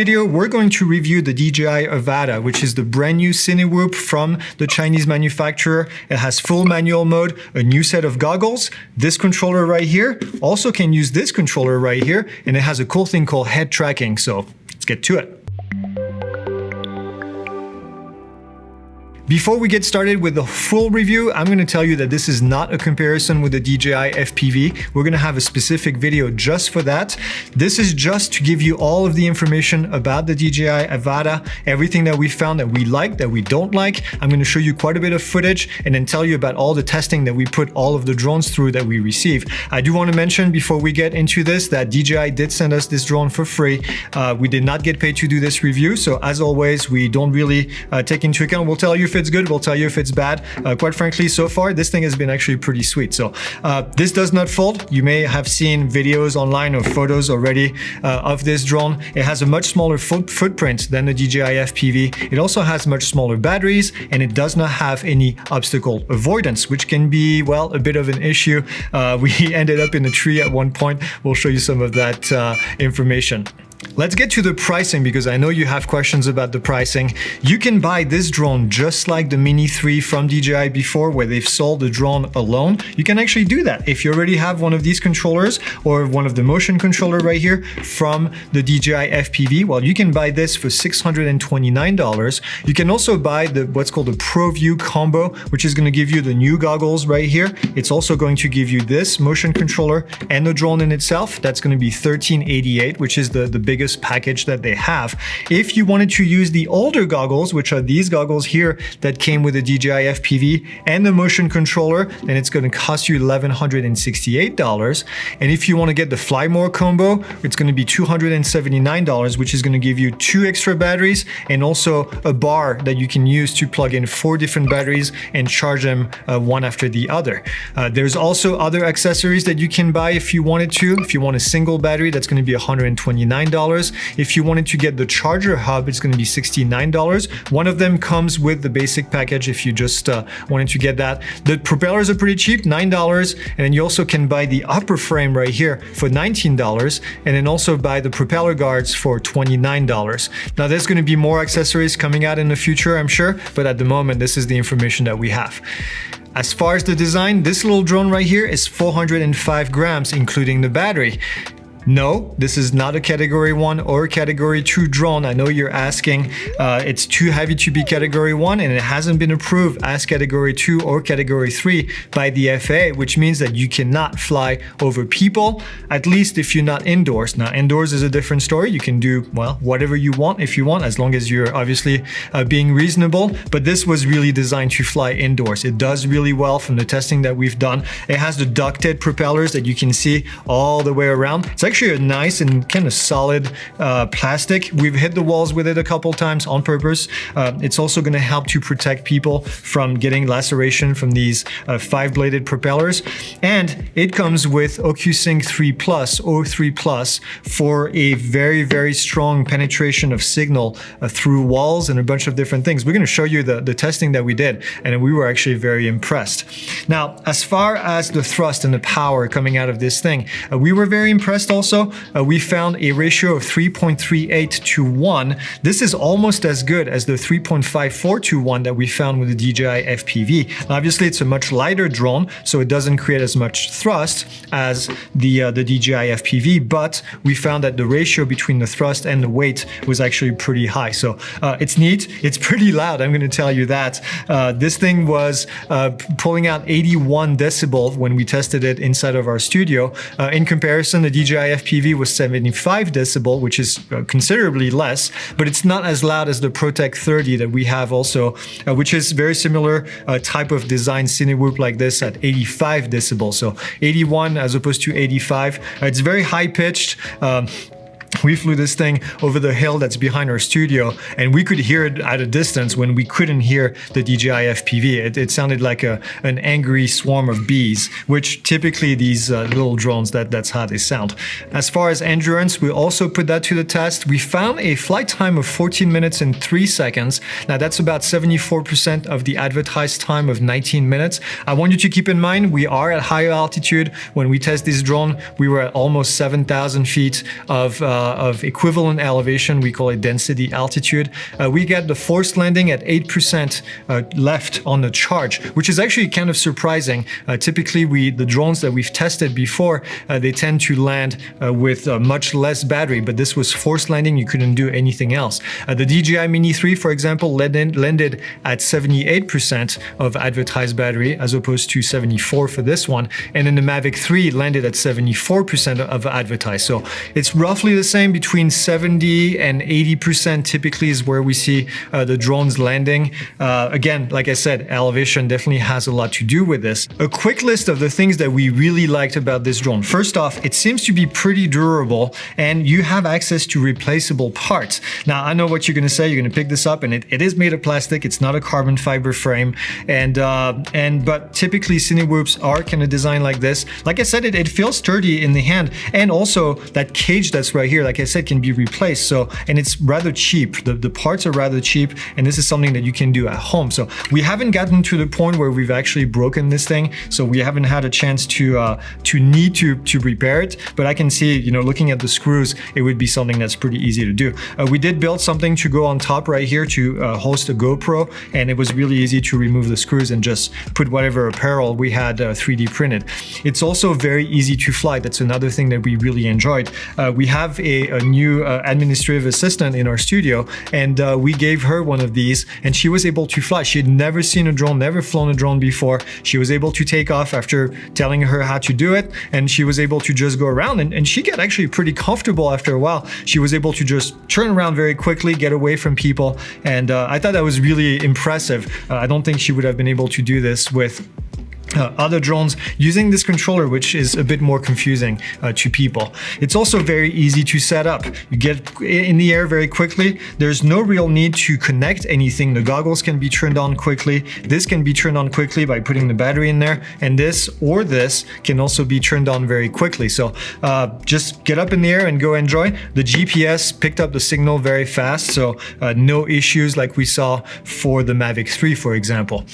video, we're going to review the DJI Avata, which is the brand new Cinewhoop from the Chinese manufacturer. It has full manual mode, a new set of goggles, this controller right here, also can use this controller right here, and it has a cool thing called head tracking. So let's get to it. Before we get started with the full review, I'm going to tell you that this is not a comparison with the DJI FPV. We're going to have a specific video just for that. This is just to give you all of the information about the DJI Avata, everything that we found that we like, that we don't like. I'm going to show you quite a bit of footage and then tell you about all the testing that we put all of the drones through that we receive. I do want to mention before we get into this that DJI did send us this drone for free. We did not get paid to do this review. So as always, we don't really take into account. We'll tell you if it's good, we'll tell you if it's bad. Quite frankly, so far, this thing has been actually pretty sweet. So this does not fold. You may have seen videos online or photos already of this drone. It has a much smaller footprint than the DJI FPV. It also has much smaller batteries, and it does not have any obstacle avoidance, which can be, well, a bit of an issue. We ended up in a tree at one point. We'll show you some of that information. Let's get to the pricing because I know you have questions about the pricing. You can buy this drone just like the Mini 3 from DJI before, where they've sold the drone alone. You can actually do that if you already have one of these controllers or one of the motion controller right here from the DJI FPV. Well, you can buy this for $629. You can also buy the what's called the ProView combo, which is going to give you the new goggles right here. It's also going to give you this motion controller and the drone in itself. That's going to be $1,388, which is the biggest package that they have. If you wanted to use the older goggles, which are these goggles here that came with the DJI FPV and the motion controller, then it's going to cost you $1,168. And if you want to get the Fly More combo, it's going to be $279, which is going to give you 2 extra batteries and also a bar that you can use to plug in 4 different batteries and charge them one after the other. There's also other accessories that you can buy if you wanted to. If you want a single battery, that's going to be $129. If you wanted to get the charger hub, it's going to be $69. One of them comes with the basic package if you just wanted to get that. The propellers are pretty cheap, $9. And then you also can buy the upper frame right here for $19. And then also buy the propeller guards for $29. Now there's going to be more accessories coming out in the future, I'm sure. But at the moment, this is the information that we have. As far as the design, this little drone right here is 405 grams, including the battery. No, this is not a Category 1 or Category 2 drone. I know you're asking. It's too heavy to be Category 1 and it hasn't been approved as Category 2 or Category 3 by the FAA, which means that you cannot fly over people, at least if you're not indoors. Now, indoors is a different story. You can do, well, whatever you want if you want, as long as you're obviously being reasonable. But this was really designed to fly indoors. It does really well from the testing that we've done. It has the ducted propellers that you can see all the way around. It's actually a nice and kind of solid plastic. We've hit the walls with it a couple times on purpose. It's also going to help to protect people from getting laceration from these 5-bladed propellers. And it comes with OcuSync 3 Plus or 3 Plus for a very, very strong penetration of signal through walls and a bunch of different things. We're going to show you the testing that we did, and we were actually very impressed. Now, as far as the thrust and the power coming out of this thing, we were very impressed also. We found a ratio of 3.38 to 1. This is almost as good as the 3.54 to 1 that we found with the DJI FPV. Now, obviously, it's a much lighter drone, so it doesn't create as much thrust as the DJI FPV, but we found that the ratio between the thrust and the weight was actually pretty high. So it's neat. It's pretty loud, I'm going to tell you that. This thing was pulling out 81 decibels when we tested it inside of our studio. In comparison, the DJI FPV was 75 decibel, which is considerably less, but it's not as loud as the ProTech 30 that we have also, which is very similar type of design Cinewhoop like this at 85 decibels. So 81 as opposed to 85. It's very high pitched. We flew this thing over the hill that's behind our studio, and we could hear it at a distance when we couldn't hear the DJI FPV. It sounded like an angry swarm of bees, which typically these little drones, that's how they sound. As far as endurance, we also put that to the test. We found a flight time of 14 minutes and 3 seconds. Now that's about 74% of the advertised time of 19 minutes. I want you to keep in mind, we are at higher altitude. When we test this drone, we were at almost 7,000 feet of of equivalent elevation. We call it density altitude. We get the forced landing at 8% left on the charge, which is actually kind of surprising. Typically, the drones that we've tested before, they tend to land with much less battery, but this was forced landing. You couldn't do anything else. The DJI Mini 3, for example, landed at 78% of advertised battery as opposed to 74 for this one. And then the Mavic 3 landed at 74% of advertised. So it's roughly the same, between 70 and 80% typically is where we see the drones landing. Again, like I said, elevation definitely has a lot to do with this. A quick list of the things that we really liked about this drone. First off, it seems to be pretty durable and you have access to replaceable parts. Now, I know what you're going to say. You're going to pick this up and it is made of plastic. It's not a carbon fiber frame. But typically Cinewhoops are kind of designed like this. Like I said, it feels sturdy in the hand, and also that cage that's right here, like I said, can be replaced. So, and it's rather cheap. The parts are rather cheap, and this is something that you can do at home. So we haven't gotten to the point where we've actually broken this thing. So we haven't had a chance to need to repair it. But I can see, you know, looking at the screws, it would be something that's pretty easy to do. We did build something to go on top right here to host a GoPro, and it was really easy to remove the screws and just put whatever apparel we had 3D printed. It's also very easy to fly. That's another thing that we really enjoyed. We have a new administrative assistant in our studio, and we gave her one of these, and she was able to fly. She had never seen a drone, never flown a drone before. She was able to take off after telling her how to do it, and she was able to just go around, and she got actually pretty comfortable after a while. She was able to just turn around very quickly, get away from people, and I thought that was really impressive. I don't think she would have been able to do this with other drones using this controller, which is a bit more confusing to people. It's also very easy to set up. You get in the air very quickly. There's no real need to connect anything. The goggles can be turned on quickly. This can be turned on quickly by putting the battery in there, and this or this can also be turned on very quickly. So just get up in the air and go enjoy. The GPS picked up the signal very fast, so no issues like we saw for the Mavic 3, for example.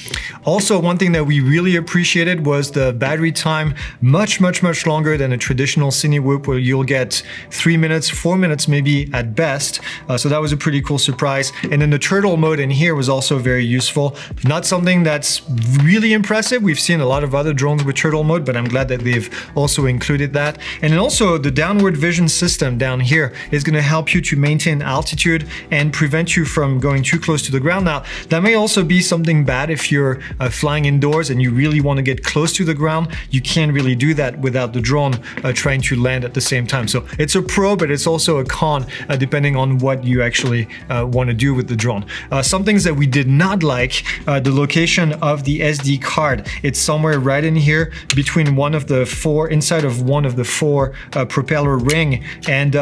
Also, one thing that we really appreciated was the battery time, much longer than a traditional Cinewhoop, where you'll get 3 minutes, 4 minutes maybe at best. So that was a pretty cool surprise. And then the turtle mode in here was also very useful. Not something that's really impressive. We've seen a lot of other drones with turtle mode, but I'm glad that they've also included that. And then also the downward vision system down here is going to help you to maintain altitude and prevent you from going too close to the ground. Now, that may also be something bad if you're flying indoors and you really want to get close to the ground. You can't really do that without the drone trying to land at the same time. So it's a pro, but it's also a con depending on what you actually want to do with the drone. Some things that we did not like, the location of the SD card. It's somewhere right in here between one of the four, inside of one of the four propeller ring, and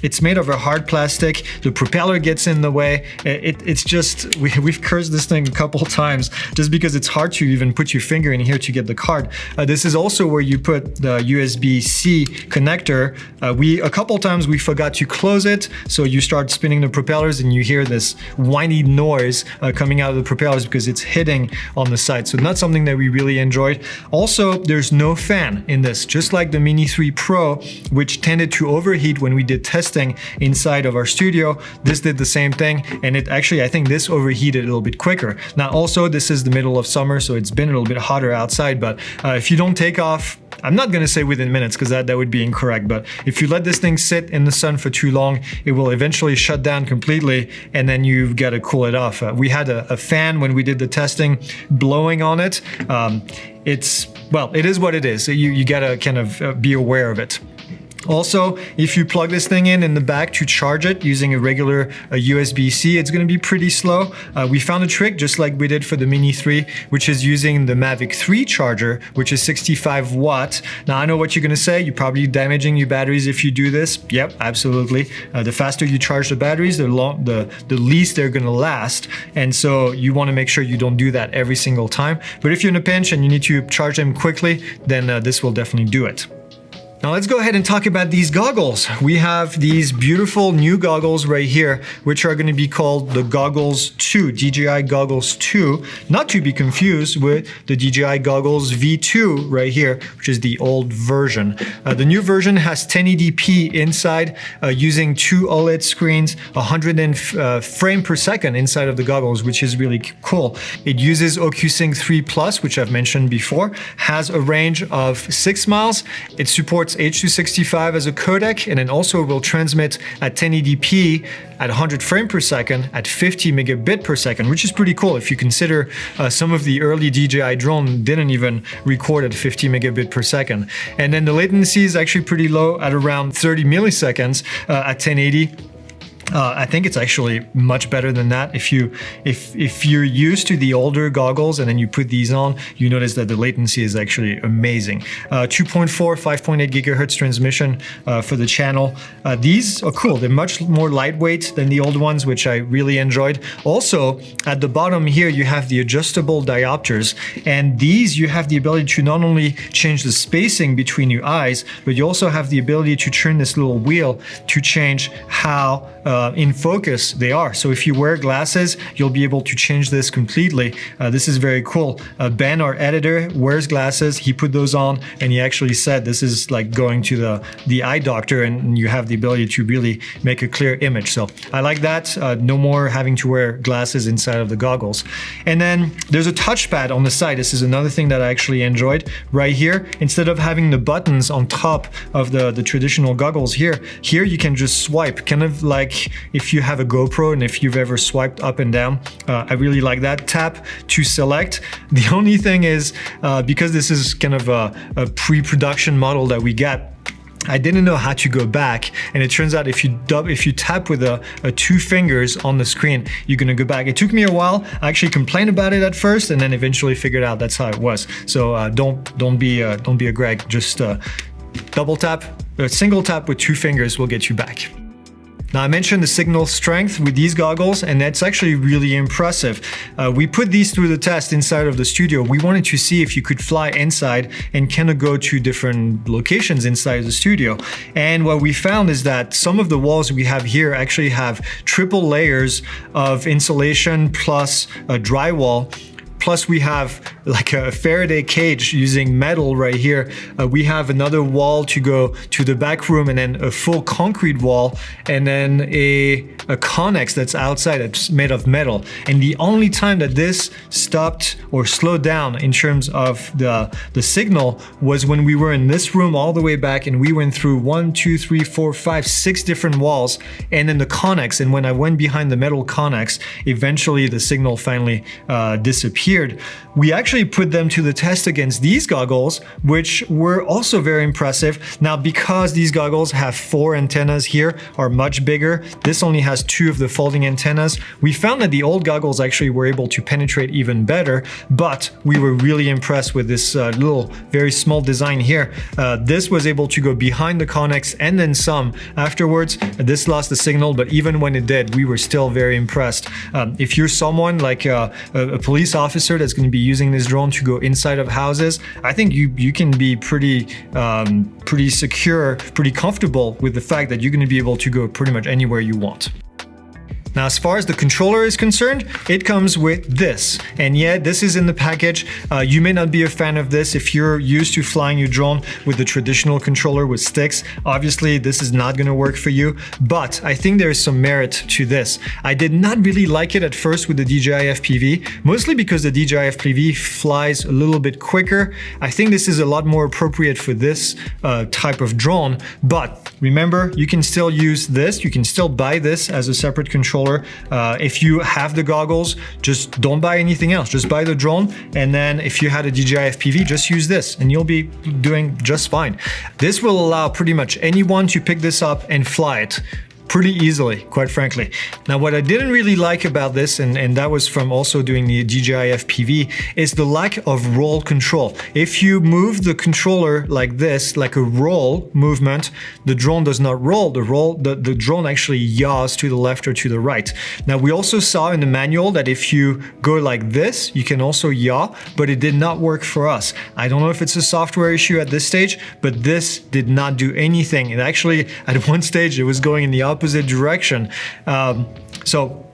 it's made of a hard plastic. The propeller gets in the way. It's just, we've cursed this thing a couple times just because it's hard to even put your finger in here to get the card. This is also where you put the USB-C connector. A couple times we forgot to close it, so you start spinning the propellers and you hear this whiny noise coming out of the propellers because it's hitting on the side. So not something that we really enjoyed. Also, there's no fan in this, just like the Mini 3 Pro, which tended to overheat when we did testing inside of our studio. This did the same thing, and it actually, I think this overheated a little bit quicker. Now also, this is the middle of summer, so it's been a little bit hotter outside, but if you don't take off, I'm not going to say within minutes because that would be incorrect, but if you let this thing sit in the sun for too long, it will eventually shut down completely, and then you've got to cool it off. We had a fan when we did the testing blowing on it. Well, it is what it is. You got to kind of be aware of it. Also, if you plug this thing in the back to charge it using a regular USB-C, it's going to be pretty slow. We found a trick, just like we did for the Mini 3, which is using the Mavic 3 charger, which is 65 watts. Now, I know what you're going to say. You're probably damaging your batteries if you do this. Yep, absolutely. The faster you charge the batteries, the least they're going to last. And so you want to make sure you don't do that every single time. But if you're in a pinch and you need to charge them quickly, then this will definitely do it. Now let's go ahead and talk about these goggles. We have these beautiful new goggles right here, which are going to be called the Goggles 2, DJI Goggles 2, not to be confused with the DJI Goggles V2 right here, which is the old version. The new version has 1080p inside, using two OLED screens, 100 frame per second inside of the goggles, which is really cool. It uses OcuSync 3 Plus, which I've mentioned before, has a range of 6 miles. It supports H.265 as a codec, and then also will transmit at 1080p at 100 frame per second at 50 megabit per second, which is pretty cool if you consider some of the early DJI drone didn't even record at 50 megabit per second. And then the latency is actually pretty low at around 30 milliseconds at 1080. I think it's actually much better than that. If you're used to the older goggles and then you put these on, you notice that the latency is actually amazing. 2.4, 5.8 gigahertz transmission for the channel. These are cool. They're much more lightweight than the old ones, which I really enjoyed. Also, at the bottom here, you have the adjustable diopters, and these you have the ability to not only change the spacing between your eyes, but you also have the ability to turn this little wheel to change how in focus they are. So if you wear glasses, you'll be able to change this completely. This is very cool. Ben, our editor, wears glasses. He put those on and he actually said this is like going to the eye doctor, and you have the ability to really make a clear image. So I like that. No more having to wear glasses inside of the goggles. And then there's a touchpad on the side. This is another thing that I actually enjoyed right here. Instead of having the buttons on top of the traditional goggles here you can just swipe, kind of like if you have a GoPro and if you've ever swiped up and down. I really like that. Tap to select. The only thing is, because this is kind of a pre-production model that we got, I didn't know how to go back, and it turns out if you tap with a 2 fingers on the screen, you're gonna go back. It took me a while. I actually complained about it at first, and then eventually figured out that's how it was. So don't be a Greg. Just double tap, single tap with 2 fingers will get you back. Now I mentioned the signal strength with these goggles, and that's actually really impressive. We put these through the test inside of the studio. We wanted to see if you could fly inside and kind of go to different locations inside the studio. And what we found is that some of the walls we have here actually have triple layers of insulation plus a drywall. Plus we have like a Faraday cage using metal right here. We have another wall to go to the back room, and then a full concrete wall, and then a connex that's outside that's made of metal. And the only time that this stopped or slowed down in terms of the signal was when we were in this room all the way back, and we went through 1, 2, 3, 4, 5, 6 different walls, and then the connex. And when I went behind the metal connex, eventually the signal finally disappeared. We actually put them to the test against these goggles, which were also very impressive. Now, because these goggles have 4 antennas here, are much bigger, this only has 2 of the folding antennas. We found that the old goggles actually were able to penetrate even better, but we were really impressed with this little, very small design here. This was able to go behind the connex and then some afterwards. This lost the signal, but even when it did, we were still very impressed. If you're someone like a police officer that's going to be using this drone to go inside of houses, I think you can be pretty secure, pretty comfortable with the fact that you're going to be able to go pretty much anywhere you want. Now, as far as the controller is concerned, it comes with this. And yeah, this is in the package. You may not be a fan of this if you're used to flying your drone with the traditional controller with sticks. Obviously, this is not gonna work for you, but I think there is some merit to this. I did not really like it at first with the DJI FPV, mostly because the DJI FPV flies a little bit quicker. I think this is a lot more appropriate for this type of drone, but remember, you can still use this. You can still buy this as a separate controller. If you have the goggles, just don't buy anything else. Just buy the drone, and then if you had a DJI FPV, just use this and you'll be doing just fine. This will allow pretty much anyone to pick this up and fly it pretty easily, quite frankly. Now, what I didn't really like about this, and that was from also doing the DJI FPV, is the lack of roll control. If you move the controller like this, like a roll movement, the drone does not roll. The drone actually yaws to the left or to the right. Now, we also saw in the manual that if you go like this, you can also yaw, but it did not work for us. I don't know if it's a software issue at this stage, but this did not do anything. And actually, at one stage, it was going in the opposite direction. So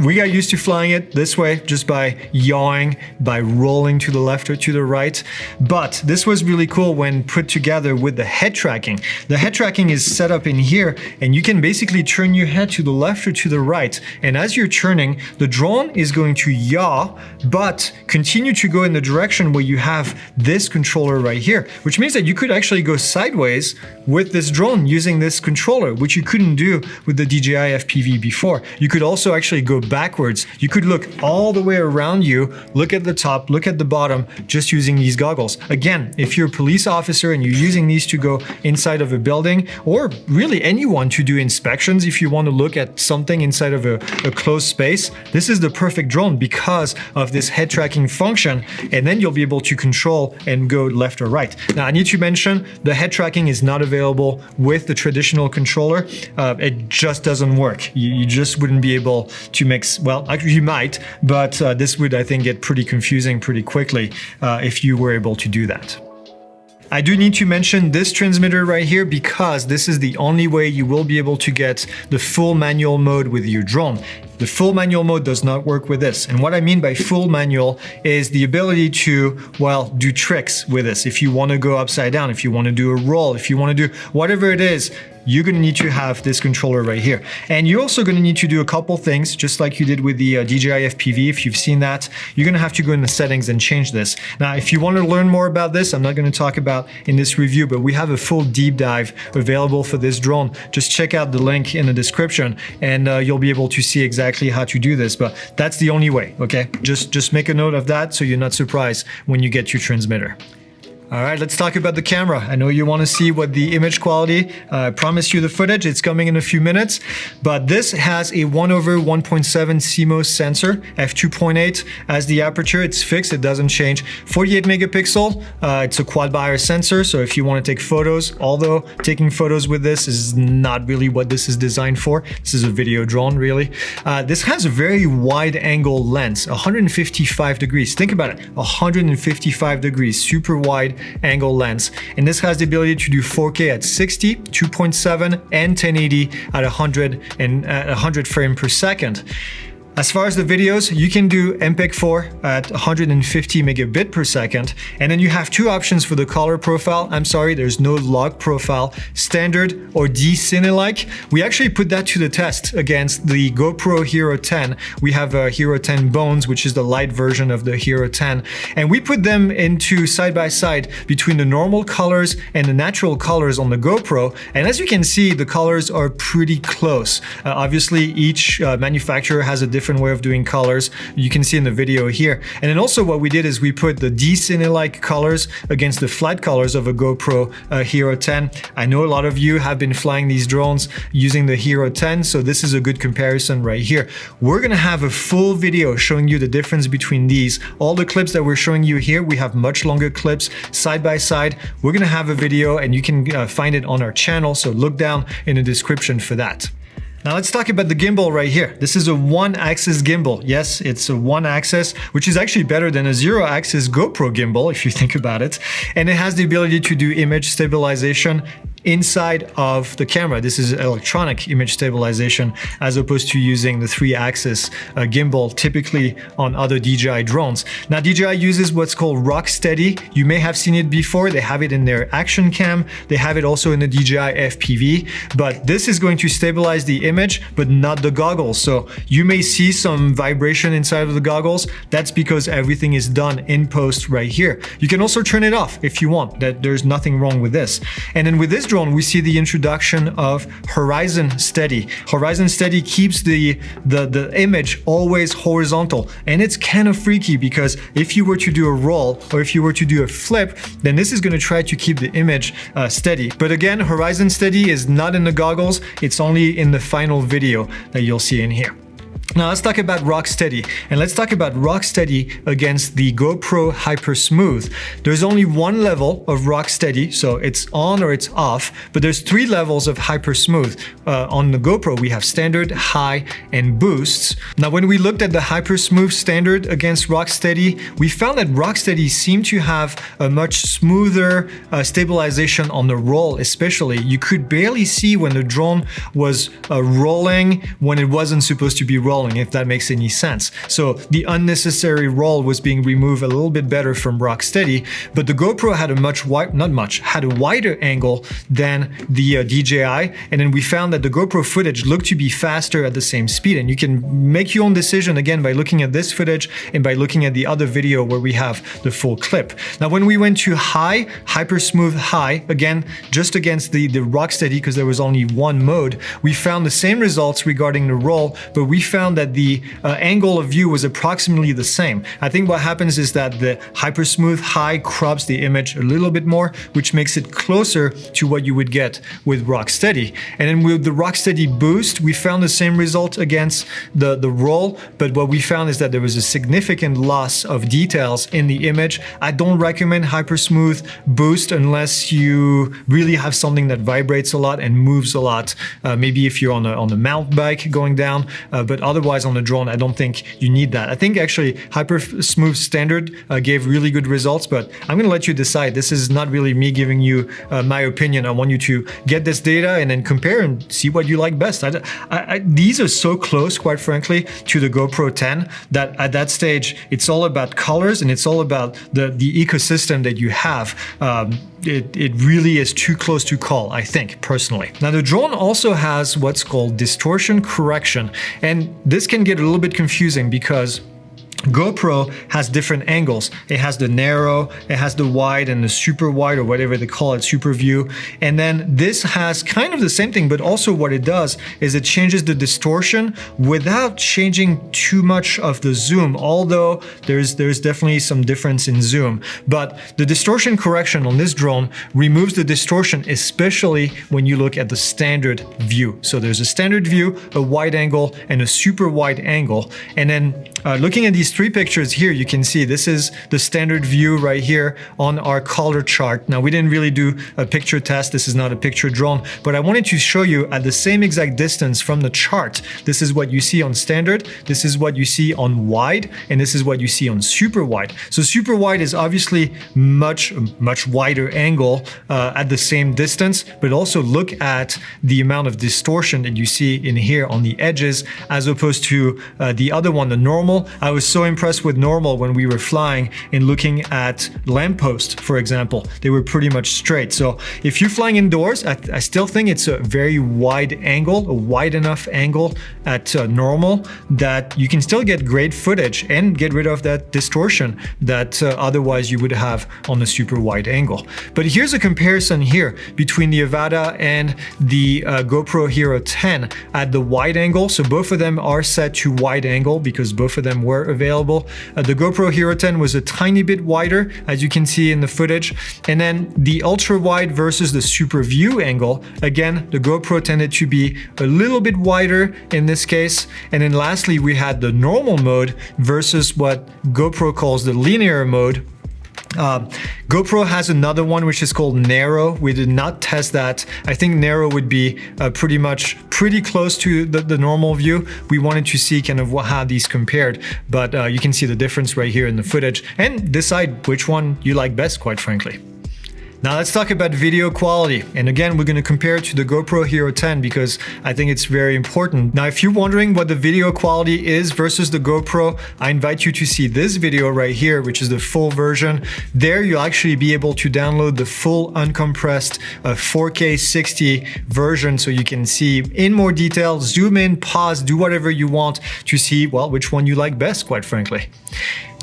we got used to flying it this way, just by yawing, by rolling to the left or to the right. But this was really cool when put together with the head tracking. The head tracking is set up in here, and you can basically turn your head to the left or to the right. And as you're turning, the drone is going to yaw, but continue to go in the direction where you have this controller right here, which means that you could actually go sideways with this drone using this controller, which you couldn't do with the DJI FPV before. You could also actually go backwards. You could look all the way around you, look at the top, look at the bottom, just using these goggles. Again, if you're a police officer and you're using these to go inside of a building, or really anyone to do inspections, if you want to look at something inside of a closed space, this is the perfect drone because of this head tracking function, and then you'll be able to control and go left or right. Now, I need to mention the head tracking is not available with the traditional controller. It just doesn't work. You just wouldn't be able to make, well, actually you might, but this would, I think, get pretty confusing pretty quickly if you were able to do that. I do need to mention this transmitter right here because this is the only way you will be able to get the full manual mode with your drone. The full manual mode does not work with this. And what I mean by full manual is the ability to, well, do tricks with this. If you want to go upside down, if you want to do a roll, if you want to do whatever it is, you're going to need to have this controller right here. And you're also going to need to do a couple things, just like you did with the DJI FPV. If you've seen that, you're going to have to go in the settings and change this. Now, if you want to learn more about this, I'm not going to talk about in this review, but we have a full deep dive available for this drone. Just check out the link in the description and you'll be able to see exactly how to do this. But that's the only way, okay? Just make a note of that so you're not surprised when you get your transmitter. All right, let's talk about the camera. I know you want to see what the image quality, I promised you the footage, it's coming in a few minutes, but this has a 1/1.7 CMOS sensor, f2.8 as the aperture, it's fixed, it doesn't change. 48 megapixel, it's a quad Bayer sensor, so if you want to take photos, although taking photos with this is not really what this is designed for, this is a video drone really. This has a very wide angle lens, 155 degrees, think about it, 155 degrees, super wide angle lens, and this has the ability to do 4K at 60, 2.7 and 1080 at 100 frames per second. As far as the videos, you can do MPEG-4 at 150 megabit per second, and then you have two options for the color profile. I'm sorry, there's no log profile, standard or D-Cine-like. We actually put that to the test against the GoPro Hero 10. We have a Hero 10 Bones, which is the light version of the Hero 10, and we put them into side by side between the normal colors and the natural colors on the GoPro, and as you can see, the colors are pretty close. Obviously, each manufacturer has a different way of doing colors. You can see in the video here. And then also what we did is we put the D-Cine-like colors against the flat colors of a GoPro Hero 10. I know a lot of you have been flying these drones using the Hero 10, so this is a good comparison right here. We're gonna have a full video showing you the difference between these. All the clips that we're showing you here, we have much longer clips side by side. We're gonna have a video and you can find it on our channel, so look down in the description for that. Now let's talk about the gimbal right here. This is a one-axis gimbal. Yes, it's a one-axis, which is actually better than a zero-axis GoPro gimbal if you think about it. And it has the ability to do image stabilization inside of the camera. This is electronic image stabilization as opposed to using the three-axis gimbal typically on other DJI drones. Now DJI uses what's called Rocksteady. You may have seen it before. They have it in their action cam. They have it also in the DJI FPV, but this is going to stabilize the image, but not the goggles. So you may see some vibration inside of the goggles. That's because everything is done in post right here. You can also turn it off if you want. There's nothing wrong with this. And then with this drone, drone, we see the introduction of Horizon Steady. Horizon Steady keeps the image always horizontal, and it's kind of freaky because if you were to do a roll or if you were to do a flip, then this is going to try to keep the image steady. But again, Horizon Steady is not in the goggles, it's only in the final video that you'll see in here. Now let's talk about Rock Steady, and let's talk about Rock Steady against the GoPro Hyper Smooth. There's only one level of Rock Steady, so it's on or it's off, but there's 3 levels of Hyper Smooth. On the GoPro, we have standard, high, and boosts. Now when we looked at the Hyper Smooth standard against Rock Steady, we found that Rock Steady seemed to have a much smoother stabilization on the roll, especially. You could barely see when the drone was rolling when it wasn't supposed to be rolling, if that makes any sense. So the unnecessary roll was being removed a little bit better from Rock Steady, but the GoPro had a wider angle than the DJI, and then we found that the GoPro footage looked to be faster at the same speed, and you can make your own decision again by looking at this footage and by looking at the other video where we have the full clip. Now when we went to high, Hyper Smooth high, again just against the Rock Steady because there was only one mode, we found the same results regarding the roll, but we found that the angle of view was approximately the same. I think what happens is that the Hyper Smooth high crops the image a little bit more, which makes it closer to what you would get with Rock Steady. And then with the Rock Steady boost, we found the same result against the roll, but what we found is that there was a significant loss of details in the image. I don't recommend Hyper Smooth boost unless you really have something that vibrates a lot and moves a lot. Maybe if you're on a mountain bike going down, but otherwise on the drone, I don't think you need that. I think actually Hyper Smooth standard gave really good results, but I'm going to let you decide. This is not really me giving you my opinion. I want you to get this data and then compare and see what you like best. These are so close, quite frankly, to the GoPro 10 that at that stage, it's all about colors and it's all about the ecosystem that you have. It really is too close to call, I think, personally. Now, the drone also has what's called distortion correction, and this can get a little bit confusing because GoPro has different angles. It has the narrow, it has the wide and the super wide, or whatever they call it, super view. And then this has kind of the same thing, but also what it does is it changes the distortion without changing too much of the zoom, although there's definitely some difference in zoom. But the distortion correction on this drone removes the distortion, especially when you look at the standard view. So there's a standard view, a wide angle, and a super wide angle. And then looking at these 3 pictures here, you can see this is the standard view right here on our color chart. Now, we didn't really do a picture test. This is not a picture drone, but I wanted to show you at the same exact distance from the chart. This is what you see on standard, this is what you see on wide, and this is what you see on super wide. So super wide is obviously much wider angle at the same distance, but also look at the amount of distortion that you see in here on the edges as opposed to the other one, the normal. I was so impressed with normal when we were flying and looking at lampposts, for example. They were pretty much straight. So if you're flying indoors, I still think it's a very wide angle, a wide enough angle at normal that you can still get great footage and get rid of that distortion that otherwise you would have on the super wide angle. But here's a comparison here between the Avata and the GoPro Hero 10 at the wide angle. So both of them are set to wide angle because both of them were available. The GoPro Hero 10 was a tiny bit wider, as you can see in the footage. And then the ultra wide versus the super view angle, again, the GoPro tended to be a little bit wider in this case. And then lastly, we had the normal mode versus what GoPro calls the linear mode. GoPro has another one which is called narrow. We did not test that. I think narrow would be pretty close to the normal view. We wanted to see kind of how these compared, but you can see the difference right here in the footage and decide which one you like best, quite frankly. Now let's talk about video quality. And again, we're going to compare it to the GoPro Hero 10 because I think it's very important. Now, if you're wondering what the video quality is versus the GoPro, I invite you to see this video right here, which is the full version. There, you'll actually be able to download the full uncompressed 4K 60 version so you can see in more detail, zoom in, pause, do whatever you want to see, well, which one you like best, quite frankly.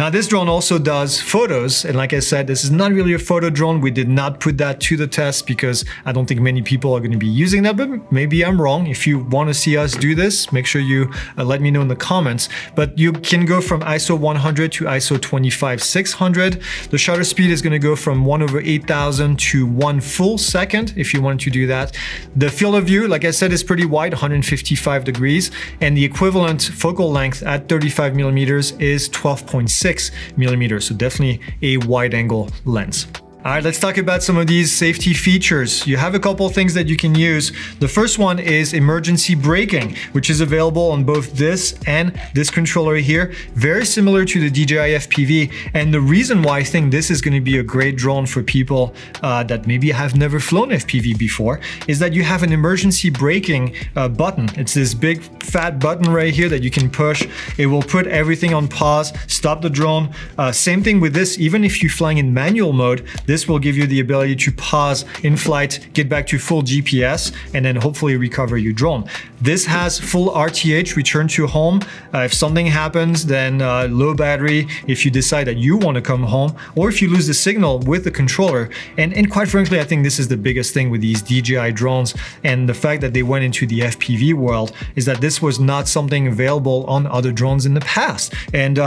Now this drone also does photos, and like I said, this is not really a photo drone. We did not put that to the test because I don't think many people are going to be using that, but maybe I'm wrong. If you want to see us do this, make sure you let me know in the comments. But you can go from ISO 100 to ISO 25-600. The shutter speed is going to go from 1/8000 to 1 full second if you want to do that. The field of view, like I said, is pretty wide, 155 degrees, and the equivalent focal length at 35 millimeters is 12.6 millimeters, so definitely a wide angle lens. All right, let's talk about some of these safety features. You have a couple things that you can use. The first one is emergency braking, which is available on both this and this controller here. Very similar to the DJI FPV. And the reason why I think this is going to be a great drone for people that maybe have never flown FPV before is that you have an emergency braking button. It's this big fat button right here that you can push. It will put everything on pause, stop the drone. Same thing with this, even if you're flying in manual mode, this will give you the ability to pause in flight, get back to full GPS, and then hopefully recover your drone. This has full RTH, return to home. If something happens, then low battery, if you decide that you want to come home, or if you lose the signal with the controller. And quite frankly, I think this is the biggest thing with these DJI drones, and the fact that they went into the FPV world is that this was not something available on other drones in the past. And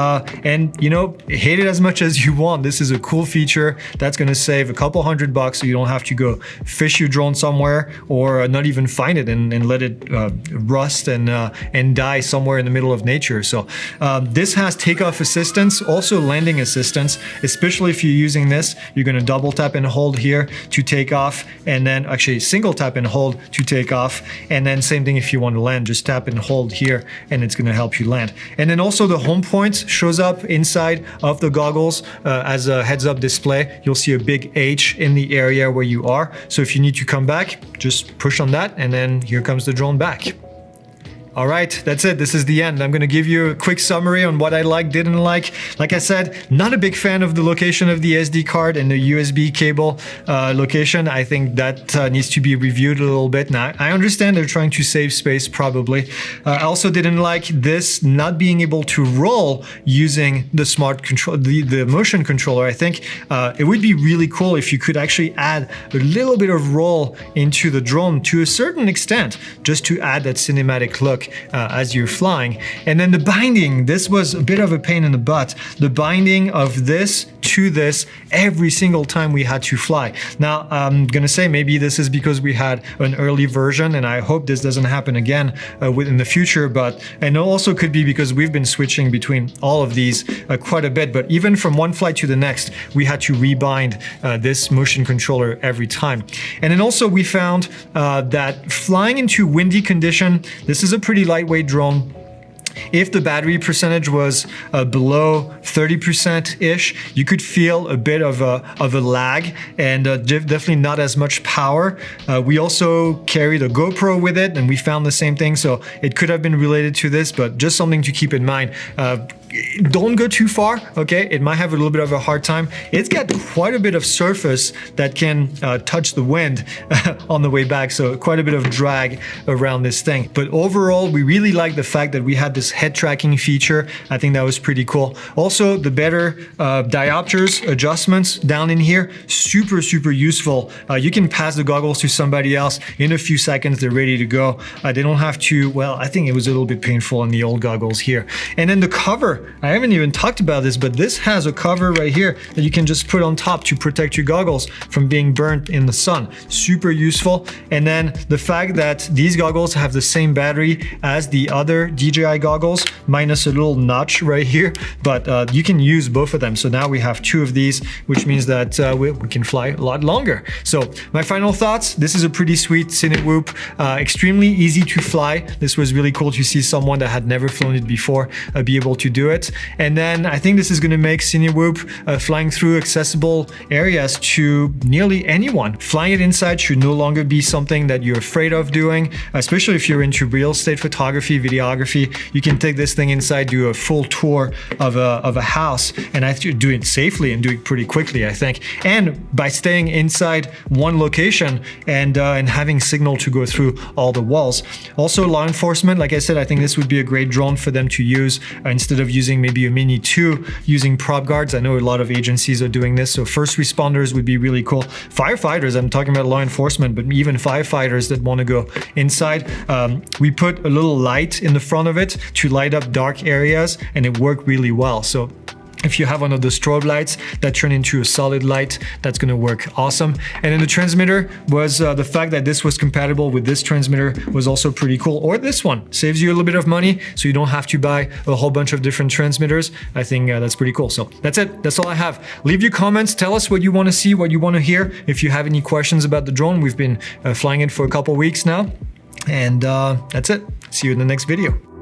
you know, hate it as much as you want. This is a cool feature that's going to save a couple $100 so you don't have to go fish your drone somewhere or not even find it and let it rust and die somewhere in the middle of nature. So this has takeoff assistance, also landing assistance, especially if you're using this. You're going to double tap and hold here to take off, and then actually single tap and hold to take off, and then same thing if you want to land, just tap and hold here and it's going to help you land. And then also the home point shows up inside of the goggles as a heads-up display. You'll see a big H in the area where you are. So if you need to come back, just push on that, and then here comes the drone back. All right, that's it. This is the end. I'm going to give you a quick summary on what I like, didn't like. Like I said, not a big fan of the location of the SD card and the USB cable location. I think that needs to be reviewed a little bit. Now, I understand they're trying to save space probably. I also didn't like this not being able to roll using the smart control, the motion controller. I think it would be really cool if you could actually add a little bit of roll into the drone to a certain extent, just to add that cinematic look as you're flying. And then the binding, this was a bit of a pain in the butt. The binding of this to this every single time we had to fly. Now, I'm gonna say maybe this is because we had an early version, and I hope this doesn't happen again in the future, but I know also could be because we've been switching between all of these quite a bit, but even from one flight to the next, we had to rebind this motion controller every time. And then also we found that flying into windy condition, this is a pretty lightweight drone. If the battery percentage was below 30%-ish, you could feel a bit of a lag, and definitely not as much power. We also carried a GoPro with it, and we found the same thing, so it could have been related to this, but just something to keep in mind. Don't go too far, okay? It might have a little bit of a hard time. It's got quite a bit of surface that can touch the wind on the way back, so quite a bit of drag around this thing. But overall, we really like the fact that we had this head tracking feature. I think that was pretty cool. Also, the better diopters adjustments down in here, super useful. You can pass the goggles to somebody else in a few seconds. They're ready to go. They don't have to, well, I think it was a little bit painful on the old goggles here. And then the cover, I haven't even talked about this, but this has a cover right here that you can just put on top to protect your goggles from being burnt in the sun. Super useful. And then the fact that these goggles have the same battery as the other DJI goggles, minus a little notch right here, but you can use both of them. So now we have two of these, which means that we can fly a lot longer. So my final thoughts, this is a pretty sweet Cinewhoop, extremely easy to fly. This was really cool to see someone that had never flown it before be able to do it. And then I think this is going to make Cinewhoop flying through accessible areas to nearly anyone. Flying it inside should no longer be something that you're afraid of doing, especially if you're into real estate photography, videography. You can take this thing inside, do a full tour of a house, and actually do it safely and do it pretty quickly, I think. And by staying inside one location and having signal to go through all the walls. Also, law enforcement, like I said, I think this would be a great drone for them to use instead of using maybe a Mini 2, using prop guards. I know a lot of agencies are doing this, so first responders would be really cool. Firefighters, I'm talking about law enforcement, but even firefighters that want to go inside. We put a little light in the front of it to light up dark areas, and it worked really well. So if you have one of the strobe lights that turn into a solid light, that's going to work awesome. And then the transmitter was the fact that this was compatible with this transmitter was also pretty cool. Or this one saves you a little bit of money, so you don't have to buy a whole bunch of different transmitters. I think that's pretty cool. So that's it. That's all I have. Leave your comments. Tell us what you want to see, what you want to hear. If you have any questions about the drone, we've been flying it for a couple weeks now. And that's it. See you in the next video.